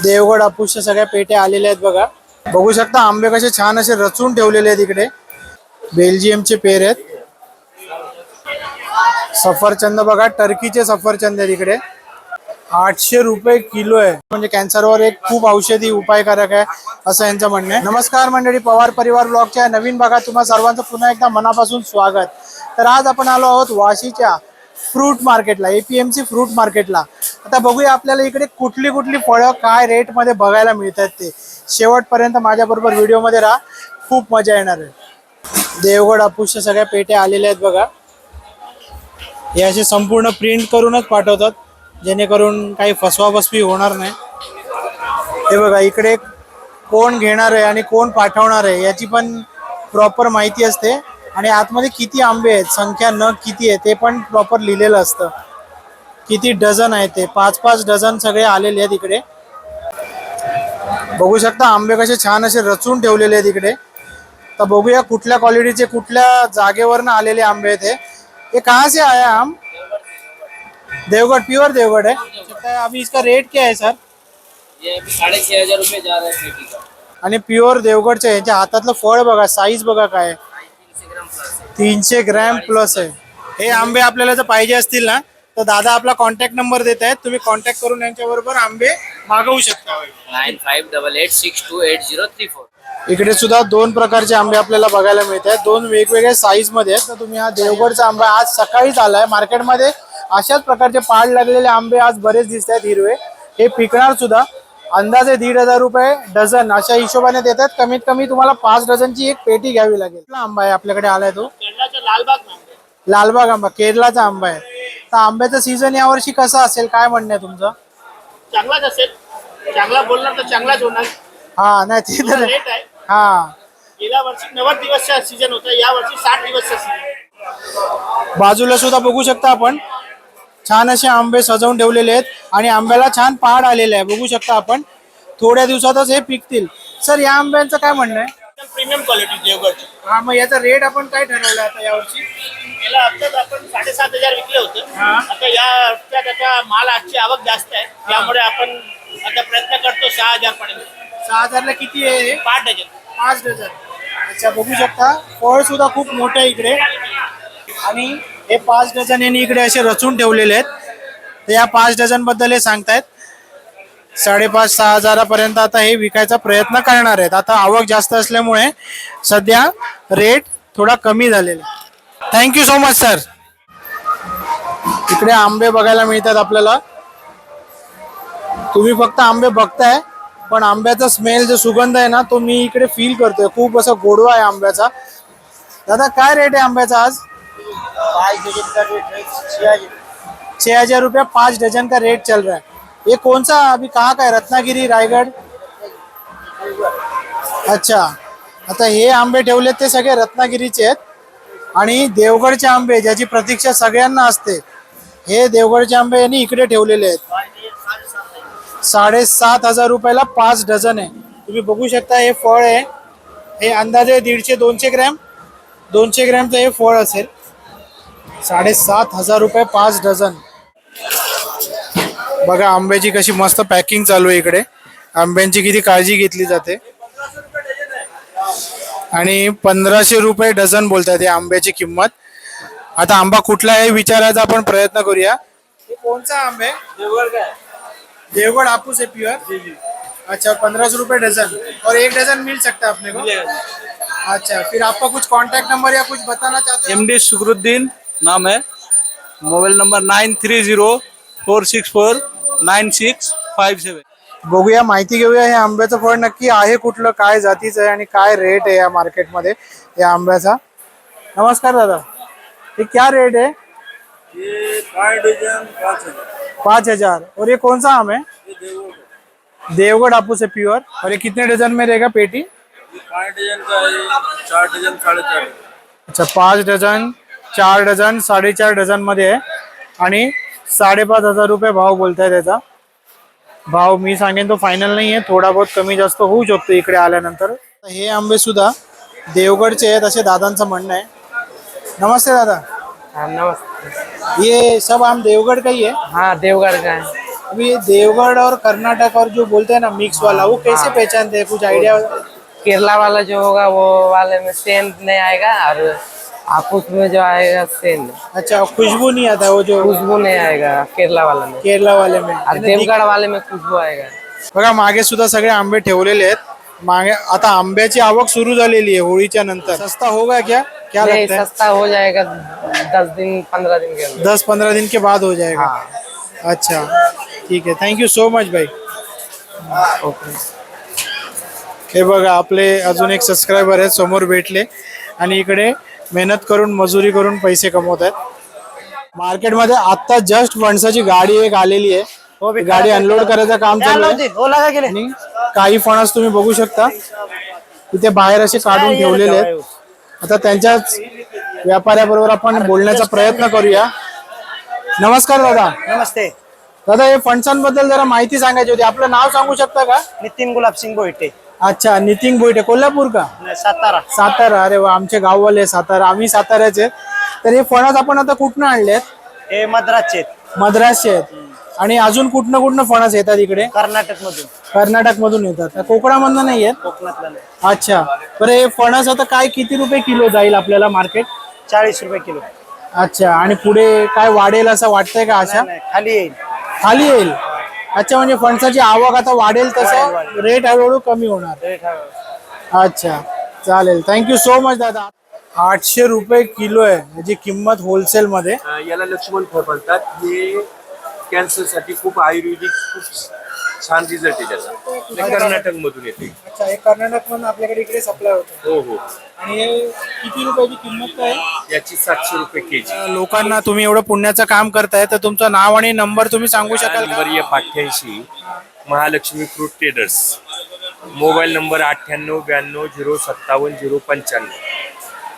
देवगड हापूसच्या सगळ्या पेट्या आलेल्या आहेत बघा. बघू शकता आंबे कसे छान असे रचून ठेवलेले आहेत. इकडे बेल्जियमचे पेर आहेत. सफरचंद बघा, टर्कीचे सफरचंद आहेत इकडे. 800 रुपये किलो आहे. म्हणजे कॅन्सरवर एक खूप औषधी उपायकारक आहे असं यांचं म्हणणं आहे. नमस्कार मंडळी, पवार परिवार ब्लॉगच्या नवीन भागात तुम्हा सर्वांचं पुन्हा एकदा मनापासून स्वागत. तर आज आपण आलो आहोत वाशीच्या फ्रूट मार्केटला, APMC फ्रूट मार्केटला. आता बघूया आपल्याला इकडे कुठली कुठली फळं काय रेटमध्ये बघायला मिळतात ते. शेवटपर्यंत माझ्याबरोबर व्हिडिओमध्ये राहा, खूप मजा येणार आहे. देवगड हापूसच्या सगळ्या पेट्या आलेल्या आहेत बघा. हे असे संपूर्ण प्रिंट करूनच पाठवतात जेणेकरून काही फसवाफसवी होणार नाही. हे बघा इकडे कोण घेणार आहे आणि कोण पाठवणार आहे याची पण प्रॉपर माहिती असते. आणि आतमध्ये किती आंबे आहेत, संख्या न किती आहे ते पण प्रॉपर लिहिलेलं असतं. किती डझन आहे ते, 5-5 डझन सगळे आलेले आहेत इकडे. बघू शकता आंबे कसे छान असे रचून ठेवलेले आहेत इकडे. तर बघूया कुठल्या क्वालिटीचे कुठल्या जागेवरनं आलेले आंबे आहेत. ये कहाँ से आया आम? देवगढ़, प्योर देवगढ़ है. अभी इसका रेट क्या है सर? ये 6,500 रुपये जा रहा है पेटी का. आणि प्युअर देवगडचे यांच्या हातातलं फळ बघा, साईज बघा काय 300 ग्रॅम प्लस आहे. हे आंबे आपल्याला जर पाहिजे असतील ना तर दादा आपला कॉन्टॅक्ट नंबर देत आहेत, तुम्ही कॉन्टॅक्ट करून यांच्याबरोबर आंबे मागवू शकता. 9588628034. इकडे सुद्धा 2 प्रकारचे आंबे आपल्याला बघायला मिळत आहेत, 2 वेगवेगळ्या साईज मध्ये आहेत. तर तुम्ही हा देवगडचा आंबा आज सकाळीच आलाय मार्केटमध्ये. अशाच प्रकारचे पाड लागलेले आंबे आज बरेच दिसत आहेत हिरवे. हे पिकणार सुद्धा. अंदाजे 1,500 रुपये डझन अशा हिशोबाने देतात. कमीत कमी तुम्हाला 5 डझनची एक पेटी घ्यावी लागेल. कुठला आंबा आहे आपल्याकडे आलाय तो? लालबाग आंबा, केरलाचा आंबा आहे. तर आंब्याचा सीझन यावर्षी कसा असेल, काय म्हणणं आहे तुमचं? चांगलाच असेल. चांगला बोलणार तर चांगलाच होणार. हा नाही ते तर रेट आहे. हा, गेल्या वर्षी 90 दिवसचा सीझन होता, या वर्षी 60 दिवसचा सीझन. बाजूला सुद्धा बघू शकता आपण छान असे आंबे सजवून ठेवलेले आहेत. आणि आंब्याला छान पाड आलेले आहे, बघू शकता आपण. थोड्या दिवसातच हे पिकतील. सर या आंब्यांचं काय म्हणणं आहे? प्रीमियम क्वालिटी देवगडची. हा, मग याचा रेट आपण काय ठरवला आता यावर्षी? याला हप्त्यात आपण 7,500 विकले होते. आता या हप्त्यात आता माल आजची आवक जास्त आहे, त्यामुळे आपण आता प्रयत्न करतो 6,000 पर्यंत. 6,000 ला किती आहे? 5 डझन. 5 डझन. अच्छा, बघू शकता फळ सुद्धा खूप मोठं आहे इकडे. आणि हे 5 डझन यांनी इकडे असे रचून ठेवलेले आहेत. तर या 5 डझन बद्दल हे सांगतायत 5,500-6,000 पर्यंत आता हे विकायचा प्रयत्न करणार आहेत. आता आवक जास्त असल्यामुळे सध्या रेट थोडा कमी झालेला. Thank you so much sir. इकडे आंबे बघायला मिळतात आपल्याला. तुम्ही फक्त आंबे बघताय पण आंब्याचा स्मेल जो सुगंध आहे ना तो मी इकडे फील करतोय. खूप असा गोडवा आहे आंब्याचा. दादा काय रेट आहे आंब्याचा आज? 5 डझन का रेट है 6,000. 6,000 रुपया 5 डजन का रेट चल रहा है. ये कौन सा अभी कहाँ का है? रत्नागिरी, रायगड? अच्छा, आता हे आंबे ठेवलेत ते सगळे रत्नागिरीचे आहेत. आणि देवगडचे आंबे ज्याची प्रतीक्षा सगळ्यांना असते, हे देवगडचे आंबे यांनी इकडे ठेवलेले आहेत. 7,500 रुपयाला 5 डझन आहे. तुम्ही बघू शकता हे फळ आहे. हे अंदाजे 150-200 ग्रॅम 200 ग्रॅमचं हे फळ असेल. 7,500 रुपये 5 डझन. बघा आंब्याची कशी मस्त पॅकिंग चालू आहे इकडे. आंब्यांची किती काळजी घेतली जाते. आणि 1,500 रुपये डझन बोलतात हे आंब्याची किंमत. आता आंबा कुठला आहे विचारायचा आपण प्रयत्न करूया. हे कोणचा आंबा है? देवगड का है? देवगढ़ हापूस है प्योर. अच्छा, 1,500 रुपये डजन. और 1 डजन मिल सकता है अपने को? अच्छा, फिर आपका कुछ कांटेक्ट नंबर या कुछ बताना चाहते हैं? MD शुक्रुद्दीन नाम है. Mobile number 9304649657. बघूया, माहिती घेऊया हे आंब्याचं फळ नक्की आहे कुठलं, काय जातीचं आहे आणि काय रेट आहे या मार्केटमध्ये या आंब्याचा. नमस्कार दादा, ये क्या रेट है? ये 5 डजन 5,000. और ये कौन सा आम है? देवगढ़ हापूस है प्योर. और ये कितने डजन में रहेगा पेटी? 5 डजन का है, 4 डजन 4.5. अच्छा, 5 डझन 4 डझन 4.5 डझन मध्ये आहे. आणि 5,500 रुपये भाव बोलताय. त्याचा भाव मी सांगेन तो फायनल नाही आहे, थोडा बहुत कमी जास्त होऊ शकतो इकडे आल्यानंतर. हे आंबे सुद्धा देवगडचे आहेत असे दादांचं म्हणणं आहे. नमस्ते दादा. हाँ नमस्ते. ये सब आम देवगढ़ का ही है? हाँ देवगढ़ का है. अभी देवगढ़ और कर्नाटक और जो बोलते हैं ना मिक्स वाला, वो कैसे पहचानते हैं, कुछ आइडिया? केरला वाला जो होगा वो वाले में सेंट नहीं आएगा, और आपूस में जो आएगा सेंट, अच्छा, खुशबू नहीं आता वो जो खुशबू नहीं आएगा केरला वाला में, केरला वाले में. और देवगढ़ वाले में खुशबू आएगा. बघा मागे सुद्धा सगळे आंबे ठेवलेले आहेत. मागे आता आंब्याची आवक सुरू झालेली आहे होळीच्या नंतर. सस्ता होगा क्या क्या नहीं, लगता है? सस्ता हो जाएगा 10 दिन 15 दिन के अंदर. 10-15 दिन के बाद हो जाएगा. अच्छा ठीक आहे, थँक्यू सो मच भाई. ओके. हे बघा आपले अजून एक सबस्क्रायबर आहेत, समोर भेटले आणि इकडे मेहनत करून मजुरी करून पैसे कमवत आहेत. मार्केटमध्ये आता जस्ट फणसाची गाडी एक आलेली आहे. गाडी अनलोड करायचं काम चालू आहे. आणि काही फणस तुम्ही बघू शकता इथे बाहेर असे काढून ठेवलेले आहेत. आता त्यांच्याच व्यापाऱ्याबरोबर आपण बोलण्याचा प्रयत्न करूया. नमस्कार दादा. नमस्ते. दादा हे फणसांबद्दल जरा माहिती सांगायची होती. आपलं नाव सांगू शकता का? नितीन गुलाबसिंग बोईटे. अच्छा, नितीन बोईटे, कोल्हापूर का? सातारा. सातारा. अरे वा, आमचे गाववाले सातारा, आम्ही साताऱ्याचे. तर हे फणस आपण आता कुठनं आणलेत? हे मद्रासचे आहेत. मद्रासचे आहेत. आणि अजून कुठनं फणस येतात इकडे? कर्नाटक मधून. कर्नाटक मधून येतात, कोकणामधनं नाही येत? कोकणातला नाही. अच्छा, बरं हे फणस आता काय किती रुपये किलो जाईल आपल्याला मार्केट? 40 रुपये किलो. अच्छा, आणि पुढे काय वाढेल असं वाटतंय का? अशा नाही, खाली येईल. खाली येईल. अच्छा, म्हणजे फणसाची आवक आता वाढेल तसं रेट हळूहळू कमी होणार. अच्छा चालेल, थँक्यू सो मच दादा. 800 रुपये किलो आहे याची किंमत होलसेल मध्ये. याला लक्ष्मण फळ म्हणतात. हे कॅन्सर साठी खूप आयुर्वेदिक खूप छान रिझल्ट आहे त्याचा. हे कर्नाटक मधून येते. अच्छा, हे कर्नाटक मधून आपल्याकडे इकडे सप्लाय होतो. हो हो. आणि हे किती रुपयाची किंमत काय? याची 700 रुपये केजी. लोकांना तुम्ही एवढं पुण्याचं काम करताय तर तुमचं नाव आणि नंबर तुम्ही सांगू शकाल का? Number 88 Mahalakshmi fruit traders. Mobile number 9892 057 095.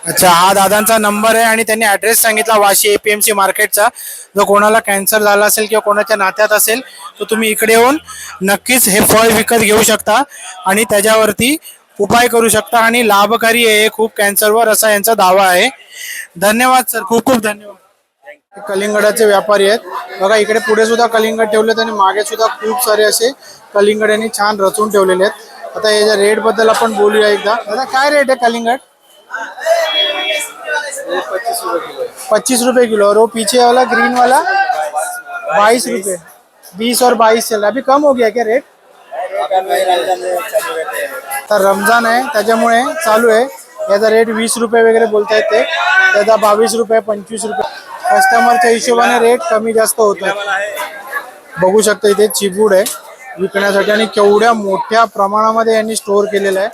अच्छा, हा दादांचा नंबर आहे आणि त्यांनी ऍड्रेस सांगितला वाशी APMC मार्केटचा. जर कोणाला कॅन्सर झाला असेल किंवा कोणाच्या नात्यात असेल तर तुम्ही इकडे येऊन नक्कीच हे फळ विकत घेऊ शकता आणि त्याच्यावरती उपाय करू शकता आणि लाभकारी आहे खूप कॅन्सरवर, असा यांचा दावा आहे. धन्यवाद सर, खूप खूप धन्यवाद. कलिंगडाचे व्यापारी आहेत बघा. इकडे पुढे सुद्धा कलिंगड ठेवलेत आणि मागे सुद्धा खूप सारे असे कलिंगड यांनी छान रचून ठेवलेले आहेत. आता याच्या रेट बद्दल आपण बोलूया एकदा. दादा काय रेट आहे कलिंगड? 25 रुपए किलो. और वो पीछे वाला ग्रीन वाला 22 रुपए. 20 और 22 चल रहा. अभी कम हो गया क्या रेट? तर रमजान आहे त्याच्यामुळे चालू आहे. याचा रेट 20 रुपये वगैरे बोलतायत ते. त्याचा 22 रुपये 25 रुपये. कस्टमरच्या हिशोबाने रेट कमी जास्त होतो. बघू शकता इथे चिबूड आहे विकण्यासाठी आणि केवढ्या मोठ्या प्रमाणामध्ये यांनी स्टोर केलेलं आहे.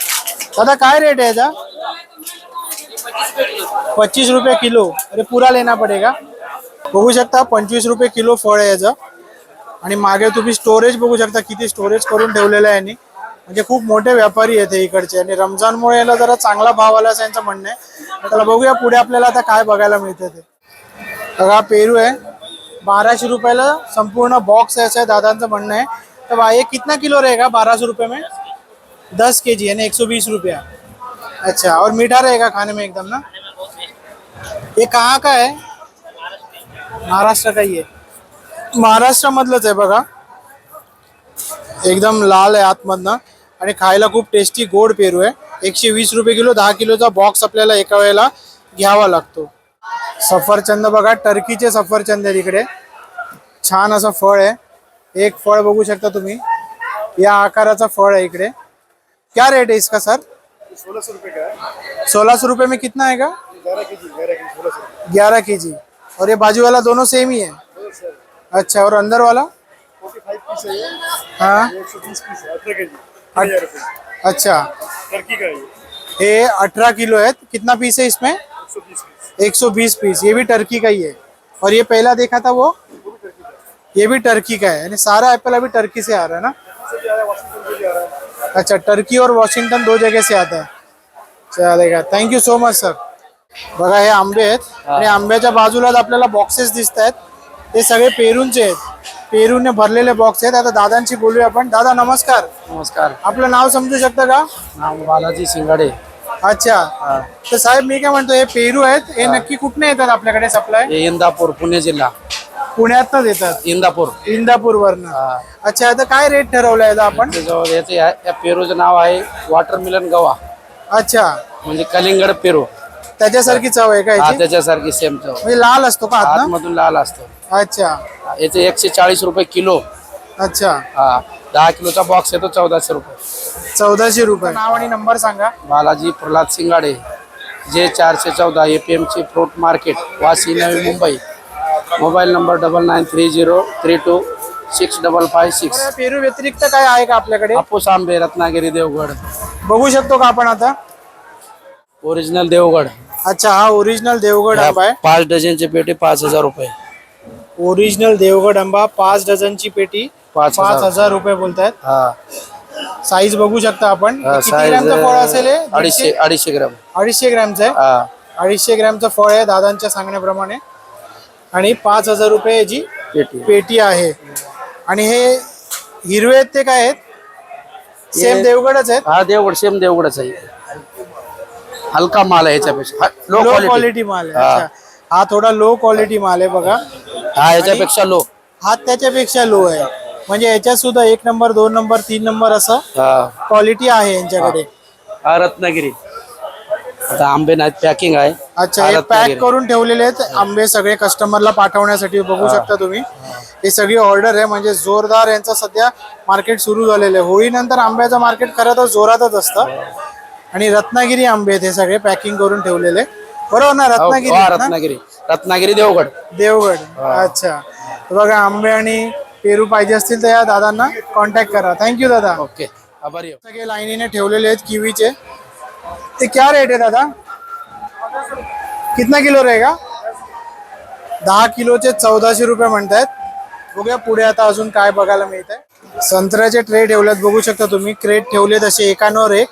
दादा काय रेट आहे याचा? 25 रुपये किलो. अरे पूरा लेना पडेगा. बघू शकता 25 रुपये किलो फळ आहे याचं. आणि मागे तुम्ही स्टोरेज बघू शकता किती स्टोरेज करून ठेवलेलं आहे यांनी. म्हणजे खूप मोठे व्यापारी आहेत हे इकडचे आणि रमजानमुळे याला जरा चांगला भाव आला असं यांचं म्हणणं आहे. त्याला बघूया पुढे आपल्याला आता काय बघायला मिळतं ते. बघा पेरू आहे 1200 रुपयाला संपूर्ण बॉक्स है, ऐसा दादांचं म्हणणं आहे. तर भाई ये कितना किलो रहेगा 1200 रुपये में? 10 kg यानी 120 रुपया. अच्छा, और मीठा रहेगा खाने में एकदम ना? ये कहाँ का है? महाराष्ट्र का ही आहे. महाराष्ट्र मधलंच आहे बघा. एकदम लाल आहे आतमधनं आणि खायला खूप टेस्टी गोड पेरू आहे. 120 रुपये किलो. 10 किलोचा बॉक्स आपल्याला एका वेळेला घ्यावा लागतो. सफरचंद बघा, टर्कीचे सफरचंद आहे इकडे. छान असं फळ आहे. एक फळ बघू शकता तुम्ही, या आकाराचा फळ आहे इकडे. क्या रेट है इसका सर? 1600 रुपये का है. 1600 रुपये में कितना आएगा? 11 kg 1600. 11 kg. और ये बाजू वाला दोनों सेम ही है? अच्छा, और अंदर वाला? 45 पीस है ये. हाँ 120 पीस है. 18 kg 1000 रुपये. अच्छा, टर्की का है ये 18 किलो है. कितना पीस है इसमें? 120 पीस. 120 पीस. ये भी टर्की का ही है. और ये पहला देखा था वो? ये भी टर्की का है. यानी सारा एप्पल अभी टर्की से आ रहा है ना? से आ रहा है, वाशिंगटन से भी आ रहा है. अच्छा, टर्की और वॉशिंगटन 2 जगह से आता है. चलेगा, थँक्यू सो मच सर. बघा हे आंबे आहेत आणि आंब्याच्या बाजूलाच आपल्याला बॉक्सेस दिसत आहेत. ते सगळे पेरूंचे आहेत. पेरूने भरलेले बॉक्स आहेत. आता दादांशी बोलूया आपण. दादा नमस्कार. नमस्कार. आपलं नाव समजू शकता का? नाम बालाजी शिंगाडे. अच्छा, तर साहेब मी काय म्हणतो, हे पेरू आहेत हे नक्की कुठने येतात आपल्याकडे सप्लाय? हे इंदापूर पुणे जिल्हा. पुण्यातच येतात इंदापूर इंदापूर वरनं. अच्छा, आता काय रेट ठरवलाय याचा आपण? त्याच्यावर याचे या पेरूचं नाव आहे वॉटरमेलन गवा, अच्छा, म्हणजे कलिंगड पेरू. त्याच्यासारखी चव आहे का हा याची? त्याच्यासारखी सेम चव. म्हणजे लाल असतो का आतनं? आतमधून लाल असतो. अच्छा याचे 140 रुपये किलो. अच्छा, हा 10 किलोचा बॉक्स येतो 1400 रुपये. 1400 रुपये. नाव आणि नंबर सांगा. बालाजी प्रल्हाद सिंगाडे, जे 414 APM ची fruit market, Vashi, Navi Mumbai. Mobile number 9930326556. या पेरू व्यतिरिक्त काय आहे का आपल्याकडे? हापूस आंबे रत्नागिरी देवगड, बघू शकतो का आपण आता? ओरिजिनल देवगड. अच्छा, हा ओरिजिनल देवगड आंबा आहे. 5 डझनची पेटी 5000 रुपये. ओरिजिनल देवगड आंबा 5 डझनची पेटी 5000 रुपये बोलतायत. हा साईज बघू शकता आपण. किती size, ग्रॅमचं फळ असेल हे? 250 ग्राम. 250 ग्रॅमचं आहे. हा 250 ग्रॅमचं फळ आहे दादांच्या सांगण्याप्रमाणे. आणि 5000 रुपये याची पेटी. पेटी आहे. आणि हे हिरवे आहेत ते काय आहेत? सेम देवगडच आहेत. हा देवगड सेम देवगडच आहे. हलका माल आहे याच्यापेक्षा, लो लो क्वालिटी. क्वालिटी माल आहे. अच्छा, हा थोडा लो क्वालिटी माल आहे बघा. हा याच्यापेक्षा लो. हा त्याच्यापेक्षा लो आहे. म्हणजे याच्यात सुद्धा 1 नंबर 2 नंबर 3 नंबर असं हा क्वालिटी आहे यांच्याकडे. हा रत्नागिरी. आता आंबे नाहीत, पॅकिंग आहे. अच्छा, हा हे रत्नागिरी. पॅक करून ठेवलेले आहेत आंबे सगळे कस्टमरला पाठवण्यासाठी. बघू शकता तुम्ही, हे सगळी ऑर्डर आहे. म्हणजे जोरदार यांचं सध्या मार्केट सुरू झालेलं आहे. होळीनंतर आंब्याचं मार्केट खरं तर जोरातच असतं. आणि रत्नागिरी आंबे आहेत हे सगळे पॅकिंग करून ठेवलेले, बरोबर ना? हो, रत्नागिरी हा, आहेत ना? रत्नागिरी. रत्नागिरी देवगड. देवगड. अच्छा, तर बघा आंबे आणि पेरू पाहिजे असतील तर या दादांना कॉन्टॅक्ट करा. थँक्यू दादा. ओके, आभारी आहे. सगळे लाईनीने ठेवलेले आहेत किवीचे. ते क्या रेट आहे दादा? कितना किलो रहेगा? 10 किलोचे 1400 रुपये म्हणतायत. बघूया पुढे आता अजून काय बघायला मिळत आहे. संत्र्याचे ट्रे ठेवलेत बघू शकता तुम्ही. क्रेट ठेवलेत असे एकांवर एक.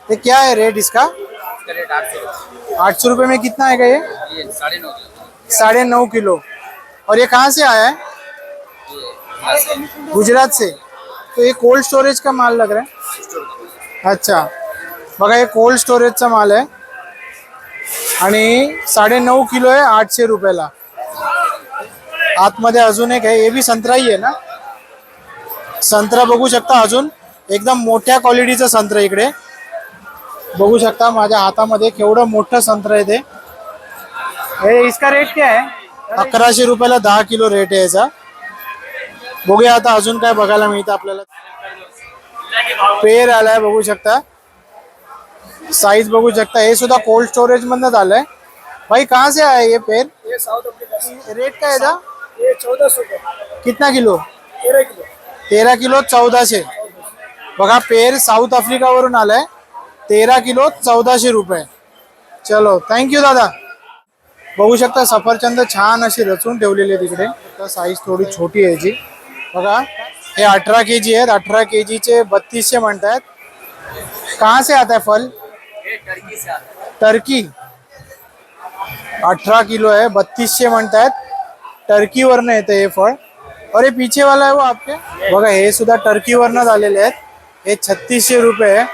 ये क्या है रेट इसका? इसका रेट 800 रुपये। 800 रुपये में कितना आएगा ये? ये 9.5 किलो। 9.5 किलो। और ये कहाँ से आया है? ये यहाँ से गुजरात से। तो ये कोल्ड स्टोरेज का माल लग रहा है. अच्छा, बघा हे कोल्ड स्टोरेजचा माल आहे आणि 9.5 किलो आहे 800 रुपयाला. आतमध्ये अजून एक आहे, हे बी संत्राही आहे ना. संत्रा बघू शकता, अजून एकदम मोठ्या क्वालिटीचं संत्र इकडे बघू शकता. माझ्या हातामध्ये केवढं मोठं संत्र आहे ते. हे इसका रेट क्या है? 1100 रुपयाला 10 किलो रेट आहे याचा. बघूया आता अजून काय बघायला मिळतं आपल्याला. पेर आलाय बघू शकता, साइज बघू शकता. हे सुद्धा कोल्ड स्टोरेज मधनं आलंय. भाई कहाँ से आया ये पेर? ये साउथ अफ्रीका से। रेट काय था? ये 1400 का, कितना किलो? 13 किलो। 13 किलो 1400. बघा पेर साऊथ आफ्रिकावरून आलाय. 13 किलो 1400 रुपये. चलो थँक्यू दादा. बघू शकता सफरचंद छान अशी रचून ठेवलेली आहे तिकडे. साईज थोडी छोटी आहे याची. बघा हे 18 kg आहेत. 18 kg चे 3200 म्हणतायत. कहाँ से आता है फल? ये टर्की से आता है। टर्की. 18 किलो है 3200 म्हणतायत. टर्कीवरनं येतं हे फळ. और हे पीछे वाला है वो आपके. बघा हे सुद्धा टर्कीवरनं आलेले आहेत. हे 3600 रुपये है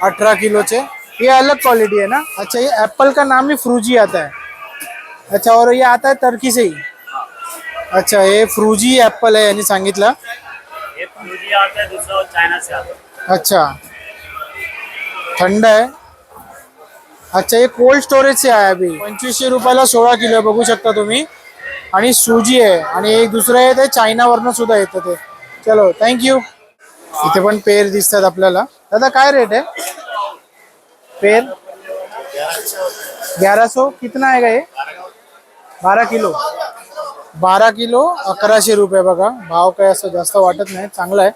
18 किलोचे. ये अलग क्वालिटी है ना. अच्छा, ये एप्पल का नाम ही फ्रूजी आता है. अच्छा, और ये आता है टर्की से ही. अच्छा, हे फ्रूजी एप्पल है यांनी सांगितलं. ये मुझे आता है, दूसरा चाइना से आता है। अच्छा, थंड है. अच्छा, ये कोल्ड स्टोरेज से आया अभी. 2500 रुपयाला 16 किलो आहे बघू शकता तुम्ही. आणि सुजी आहे आणि एक दुसरं आहे ते चायनावरनं सुद्धा येतं ते. चलो थँक्यू. इथे पण पेर दिसतात आपल्याला. दादा काय रेट आहे पेर? 1100. कितना आएगा ये? 12 किलो. 12 किलो 1100 रुपये. बघा भाव काय असं जास्त वाटत नाही, चांगला आहे.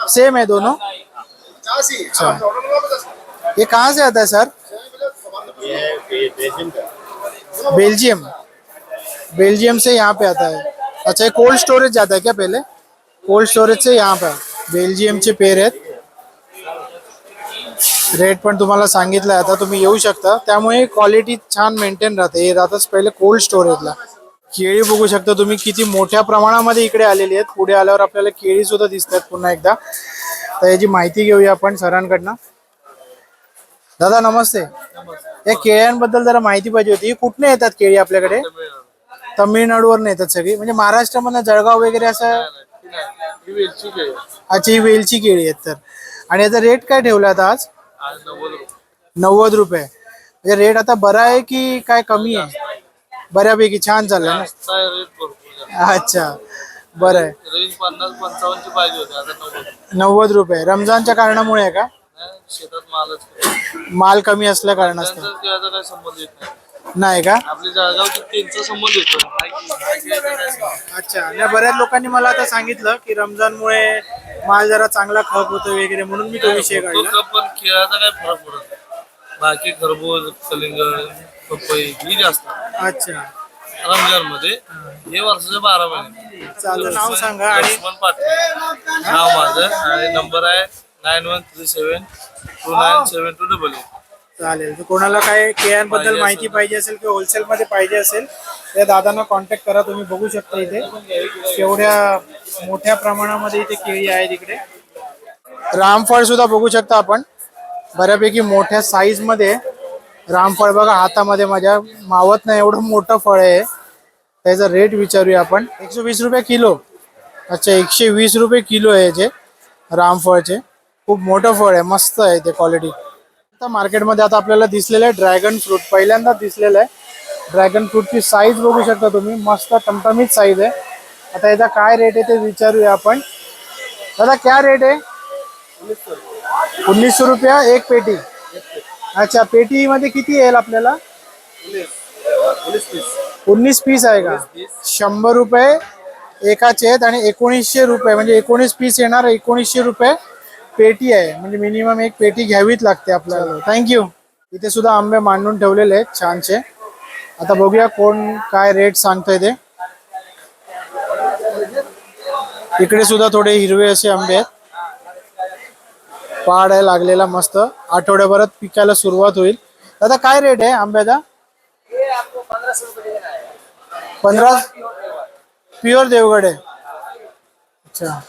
सेम है दोनों. अच्छा, ये कहाँ से आता है सर? बेल्जियम. बेल्जियम से यहाँ पे आता है. अच्छा, ये कोल्ड स्टोरेज जाता है क्या पहले? कोल्ड स्टोरेज से यहाँ पे बेल्जियमचे पेर आहेत. रेट पण तुम्हाला सांगितलं आता तुम्ही येऊ शकता. त्यामुळे क्वालिटी छान मेंटेन राहते. हे राहतच पहिले कोल्ड स्टोरेजला. केळी बघू शकता तुम्ही किती मोठ्या प्रमाणामध्ये इकडे आलेली आहेत. पुढे आल्यावर आपल्याला केळी सुद्धा दिसतात पुन्हा एकदा. तर याची माहिती घेऊया आपण सरांकडनं. दादा नमस्ते. या केळ्यांबद्दल जरा माहिती पाहिजे होती. कुठने येतात केळी आपल्याकडे? तमिळनाडूवरून येतात सगळी, म्हणजे महाराष्ट्रामधनं जळगाव वगैरे असं. अच्छा, ही वेलची केळी आहेत तर. आणि याचा रेट काय ठेवला आता आज? 90 रुपये. म्हणजे रेट आता बरा आहे की काय कमी आहे? बऱ्यापैकी छान चाललंय ना. अच्छा, बरं आहे. 50-55 पाहिजे होते, आता 90 रुपये. रमजानच्या कारणामुळे आहे का? शेतात मालच माल कमी असल्या कारणास्तव त्याचा काय संबंध येत नाही. नाही का? आपली जळगावची त्यांचा संबंध येतो. अच्छा. आणि बऱ्याच लोकांनी मला आता सांगितलं की रमजानमुळे माल जरा चांगला खप होतो वगैरे, म्हणून मी तो विषय काढला. पण खेळाचा काय फरक पडत नाही. बाकी खरबूज, कलिंगड, पपई ही जास्त अच्छा, रमजान मध्ये. हे वर्षाचे 12 महिने. चालेल. नाव सांगा. आणि लक्ष्मण पाटील नाव माझं, आणि नंबर आहे 9137297288. चालेल. तर कोणाला काय केळ्यांबद्दल माहिती पाहिजे असेल किंवा होलसेल मध्ये पाहिजे असेल त्या दादांना कॉन्टॅक्ट करा. तुम्ही बघू शकता इथे केवढ्या मोठ्या प्रमाणामध्ये इथे केळी आहेत. इकडे रामफळ सुद्धा बघू शकता आपण, बऱ्यापैकी मोठ्या साईज मध्ये रामफळ बघा. हातामध्ये माझ्या मावत नाही एवढं मोठं फळ आहे. त्याचा रेट विचारूया आपण. 120 रुपये किलो. अच्छा, 120 रुपये किलो आहे जे रामफळचे. खूप मोठं फळ आहे, मस्त आहे ते क्वालिटी. आता मार्केटमध्ये आता आपल्याला दिसलेलं आहे ड्रॅगन फ्रूट, पहिल्यांदा दिसलेलं आहे. ड्रॅगन फ्रूटची साईज बघू शकता तुम्ही, मस्त टमटमीत साईज आहे. आता याचा काय रेट आहे ते विचारूया आपण. दादा क्या रेट आहे? 1900 रुपया एक पेटी. अच्छा, पेटी मध्ये किती येईल आपल्याला? 19 पीस आहे का? 100 रुपये एकाचे आहेत आणि 1900 रुपये म्हणजे 19 पीस येणार. 1900 रुपये पेटी आहे, म्हणजे मिनिमम एक पेटी घ्यावीच लागते आपल्याला. थँक्यू. इथे सुद्धा आंबे मांडून ठेवलेले आहेत छानसे. आता बघूया कोण काय रेट सांगतोय ते. इकडे सुद्धा थोडे हिरवे असे आंबे आहेत. पाड आहे लागलेला मस्त. आठवड्याभरात पिकायला सुरुवात होईल. दादा काय रेट आहे आंब्याचा? 15 प्युअर देवगड आहे. अच्छा,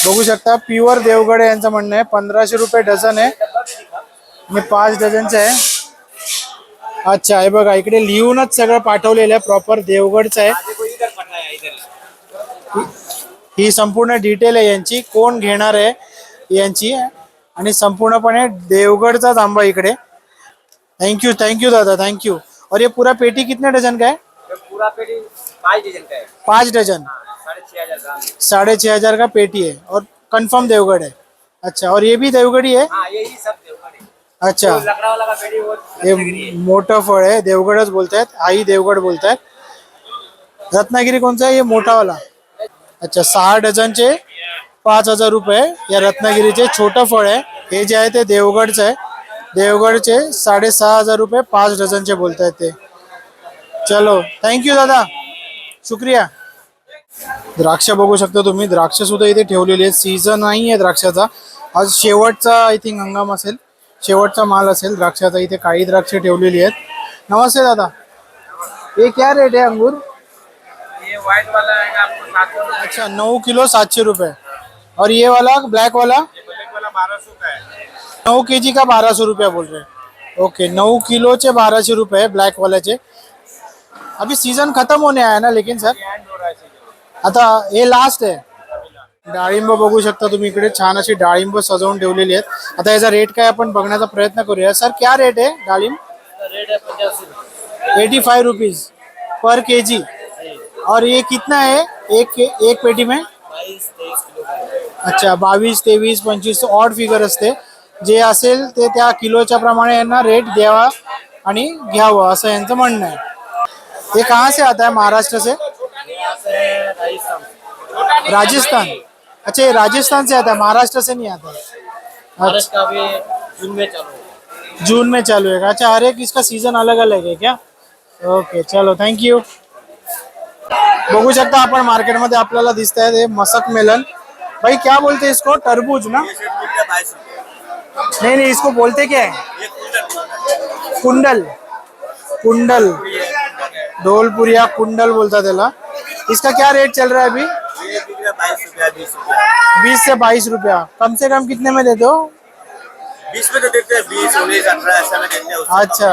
बघू शकता प्युअर देवगड आहे यांचं म्हणणं आहे. 1500 रुपये डझन आहे आणि 5 डझनचं आहे. अच्छा, हे बघा इकडे लिहूनच सगळं पाठवलेलं आहे, प्रॉपर देवगडचं आहे. ही संपूर्ण डिटेल आहे यांची, कोण घेणार आहे यांची, आणि संपूर्णपणे देवगडचाच आंबा इकडे. थैंक यू दादा, थैंक यू. और ये पूरा पेटी कितने डजन का है? पूरा पेटी 5 डजन का है। 5 डजन 6,500 ग्राम। 6,500 का पेटी है और कंफर्म देवगढ़ है। अच्छा, और ये भी देवगढ़ी है? हाँ, यही सब देवगढ़ है। अच्छा, लकड़ा वाला का पेटी वो ये मोठं फळ आहे, देवगडच बोलतायत, आई देवगड बोलतायत. रत्नागिरी कोणचा आहे? ये मोठा वाला. अच्छा, 6 डझनचे 5,000 रुपये या रत्नागिरीचे. छोटं फळ आहे हे जे आहे ते देवगडचं आहे. देवगडचे 6,500 रुपये 5 डझनचे बोलतायत ते. चलो, थँक्यू दादा, शुक्रिया. द्राक्ष बघू शकता तुम्ही, द्राक्ष सुद्धा इथे ठेवलेली आहेत. सीझन नाही आहे द्राक्षाचा, आज शेवटचा आय थिंक हंगाम असेल, शेवटचा माल असेल द्राक्षाचा. इथे काळी द्राक्ष ठेवलेली आहेत. नमस्ते दादा, ये क्या रेट है अंगूर? ये व्हाइट वाला है आपको 700 रुपये। अच्छा, 9 किलो 700 रुपये. और ये वाला ब्लैक वाला? ब्लैक वाला 1200 का है। 9 केजी का 1200 रुपया बोल रहे हैं. ओके, 9 किलोचे 1200 रुपये ब्लॅक वाल्याचे. अभी सीजन खत्म होने आया ना लेकिन सर, आता हे लास्ट आहे. डाळिंब बघू शकता तुम्ही, इकडे छान अशी डाळिंब सजवून ठेवलेली आहेत. आता याचा रेट काय आपण बघण्याचा प्रयत्न करूया. सर क्या रेट है डाळिंब? रेट है 85 85 रुपीज पर केजी. और ये कितना है एक पेटी में? 22-23 किलो का है। अच्छा, 22, 23, 25 ऑड फिगर असते. जे असेल ते त्या किलोच्या प्रमाणे यांना रेट द्यावा आणि घ्यावं असं यांचं म्हणणं आहे. ये कहाँ से आता है? महाराष्ट्र से? राजस्थान. अच्छा, ये राजस्थान से आता है, महाराष्ट्र से नहीं आता है. महाराष्ट्र का भी जून में चालू है। जून में चालू है. अच्छा, हर एक इसका सीजन अलग अलग है क्या? ओके, चलो, थँक्यू. बघू शकता आपण मार्केटमध्ये आपल्याला दिसत आहे हे मसक मेलन. भाई क्या बोलते हैं इसको? तरबूज ना? नहीं, इसको बोलते क्या है? कुंडल. कुंडल, ढोलपुरिया कुंडल बोलता त्याला. इसका क्या रेट चल रहा है अभी? 20 से 22 रुपया. कम से कम कितने में देते हो? 20 में तो देते हैं, 20, 19, 18 ऐसा में देते हैं. अच्छा,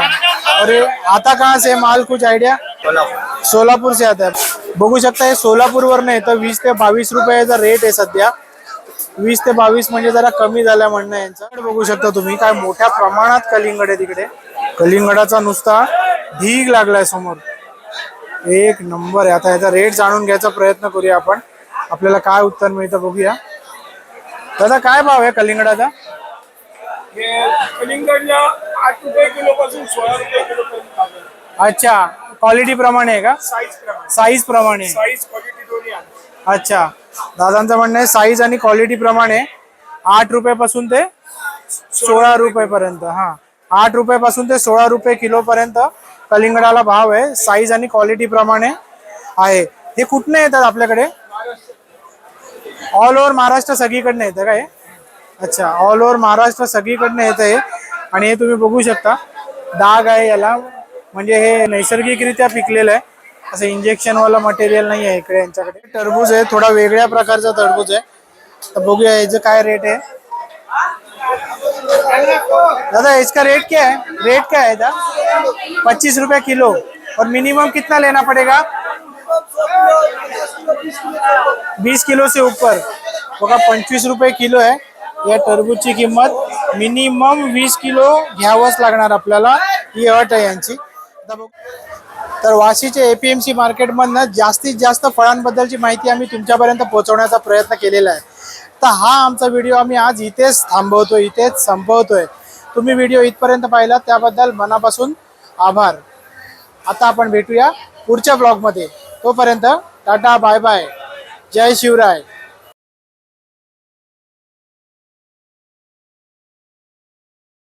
और ये आता कहाँ से माल, कुछ आइडिया? सोलापूर से आता है. बघू शकता हे सोलापूर वर नाही तर 20 ते 22 रुपयाचा रेट आहे सध्या. 20 ते 22 म्हणजे जरा कमी झाल्या म्हणणं यांचं. बघू शकता तुम्ही काय मोठ्या प्रमाणात कलिंगड आहे तिकडे. कलिंगडाचा नुसता ढीग लागलाय समोर. एक नंबर आहे. आता याचा रेट जाणून घ्यायचा प्रयत्न करूया आपण. आपल्याला काय उत्तर मिळतं बघूया. दादा काय भाव आहे कलिंगडाचा? कलिंगडला 8 रुपये किलो पासून 16 रुपये किलो पर्यंत. अच्छा, क्वालिटी प्रमाणे आहे का? साईज प्रमाणे. साईज क्वालिटी दोन्ही आहे. अच्छा, दादांचं म्हणणं आहे साईज आणि क्वालिटी प्रमाणे 8 रुपयापासून ते 16 रुपयेपर्यंत. हा, 8 रुपयापासून ते 16 रुपये किलो पर्यंत कलिंगडाला भाव आहे. साईज आणि क्वालिटी प्रमाणे आहे. हे कुठनं येतात आपल्याकडे? ऑल ओव्हर महाराष्ट्र सगळीकडनं येतं का हे? अच्छा, ऑल ओव्हर महाराष्ट्र सगळीकडनं येतं हे. आणि हे तुम्ही बघू शकता डाग आहे याला, म्हणजे हे नैसर्गिकरित्या पिकलेलं आहे. असं इंजेक्शन वाला मटेरियल नाही आहे इकडे यांच्याकडे. टरबूज आहे, थोडा वेगळ्या प्रकारचा टरबूज आहे. तर बघूया याचं काय रेट आहे. दादा इसका रेट क्या है? रेट क्या है? 25 रुपये किलो. और मिनिमम कितना लेना पड़ेगा? 20 किलो से ऊपर. बघा 25 रुपये किलो आहे या टरबूजची किंमत. मिनिमम 20 किलो घ्यावंच लागणार आपल्याला, ही अट आहे यांची. तर वाशीचे APMC मार्केटमधनं जास्तीत जास्त फळांबद्दलची माहिती आम्ही तुमच्यापर्यंत पोहोचवण्याचा प्रयत्न केलेला आहे. तर हा आमचा व्हिडिओ आम्ही आज इथेच थांबवतोय, इथेच संपवतोय. तुम्ही व्हिडिओ इथपर्यंत पाहिला त्याबद्दल मनापासून आभार. आता आपण भेटूया पुढच्या ब्लॉगमध्ये. तोपर्यंत टाटा, बाय बाय, जय शिवराय.